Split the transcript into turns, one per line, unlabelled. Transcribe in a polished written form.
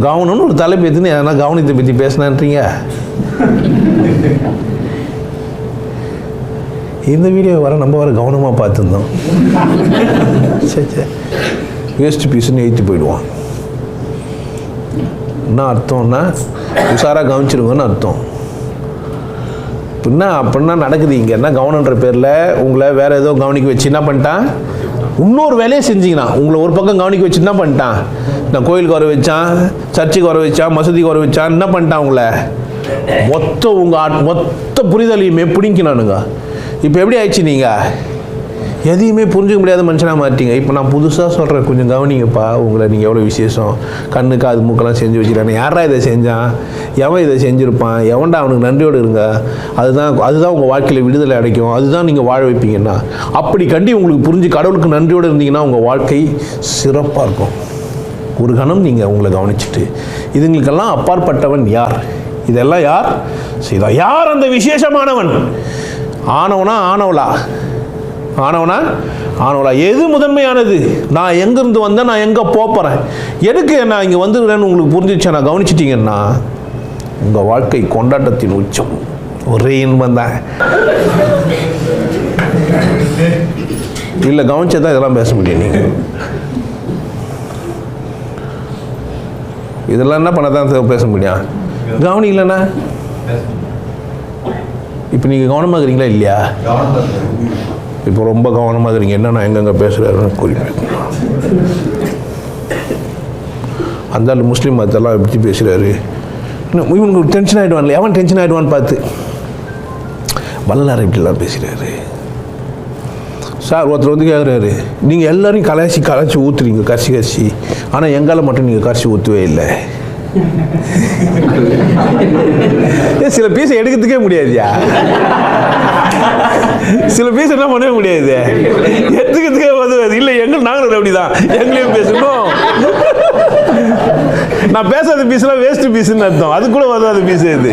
கவனம்னு ஒரு தலைப்பு எடுத்துன்னு எதனா கவனத்தை பற்றி பேசினான்றீங்க. இந்த வீடியோ வர நம்ம வர கவனமாக பார்த்துருந்தோம். சரி வேஸ்ட் பீஸ்ன்னு ஏற்றி போயிடுவான். என்ன அர்த்தம்னா உஷாராக கவனிச்சிருங்கன்னு அர்த்தம். அப்படின்னா நடக்குது இங்கே என்ன கவனன்ற பேரில் உங்களை வேறு ஏதோ கவனிக்க வச்சு என்ன பண்ணிட்டான், இன்னொரு வேலையை செஞ்சிங்கன்னா உங்களை ஒரு பக்கம் கவனிக்க வச்சு என்ன பண்ணிட்டான், நான் கோயிலுக்கு வர வச்சான், சர்ச்சுக்கு வர வச்சான், மசூதிக்கு வர வச்சான், என்ன பண்ணிட்டான் உங்களை மொத்த புரிதலையுமே பிடிங்கினானுங்க. இப்போ எப்படி ஆயிடுச்சு, நீங்கள் எதையுமே புரிஞ்சுக்க முடியாத மனுஷனாக மாட்டீங்க. இப்போ நான் புதுசாக சொல்கிறேன், கொஞ்சம் கவனிங்கப்பா. உங்களை நீங்கள் எவ்வளோ விசேஷம், கண்ணுக்கு அது மூக்கெல்லாம் செஞ்சு வச்சுக்கிறானே, யாரா இதை செஞ்சான், எவன் இதை செஞ்சுருப்பான், எவன்டா அவனுக்கு நன்றியோடு இருங்க. அதுதான் உங்கள் வாழ்க்கையில் விடுதலை அடைக்கும், அதுதான் நீங்கள் வாழ வைப்பீங்கன்னா. அப்படி கண்டி உங்களுக்கு புரிஞ்சு கடவுளுக்கு நன்றியோடு இருந்தீங்கன்னா உங்கள் வாழ்க்கை சிறப்பாக இருக்கும். ஒரு கணம் நீங்கள் உங்களை கவனிச்சுட்டு இதுங்களுக்கெல்லாம் அப்பாற்பட்டவன் யார், இதெல்லாம் யார் செய்தா, யார் அந்த விசேஷமானவன், ஆனவனா ஆனவளா, எது முதன்மையானது, நான் எங்கேருந்து வந்தேன், நான் எங்கே போகிறேன், எதுக்கு நான் இங்கே வந்துடுறேன்னு உங்களுக்கு புரிஞ்சிச்சு, நான் கவனிச்சிட்டிங்கன்னா உங்கள் வாழ்க்கை கொண்டாட்டத்தின் உச்சம், ஒரே இன்பம் தான். இல்லை கவனிச்சதான் இதெல்லாம் பேச முடியும். நீங்கள் இதெல்லாம் என்ன பண்ண தான் பேச முடியும், கவனி இல்லைண்ணா. இப்போ நீங்கள் கவனமாக இருக்கிறீங்களா இல்லையா? இப்போ ரொம்ப கவனமாக இருக்கிறீங்க. என்னன்னா எங்கெங்கே பேசுகிறாருன்னு குறிப்பேன். அந்த ஆள் முஸ்லீம் மதத்தெல்லாம் எப்படி பேசுகிறாரு, இவனுக்கு டென்ஷன் ஆகிடுவான்ல, எவன் டென்ஷன் ஆகிடுவான்னு பார்த்து வல்லார் இப்படிலாம் பேசுகிறாரு. சார் ஒருத்தர் வந்து கேட்குறாரு, நீங்கள் எல்லோரையும் கலாச்சி ஊற்றுறீங்க கரிசி, ஆனால் எங்கால மட்டும் நீங்கள் கரிசி ஊற்றவே இல்லை. சில பீஸை எடுக்கிறதுக்கே முடியாதுயா, சில பீஸ் என்ன பண்ணவே முடியாது, எடுத்துக்கிறதுக்கே உதவாது. இல்லை நாங்களும் அப்படிதான், எங்களையும் பேசணும். நான் பேசாத பீஸ்லாம் வேஸ்ட் பீஸ்ன்னு அர்த்தம், அது கூட உதவாத பீஸ் இது.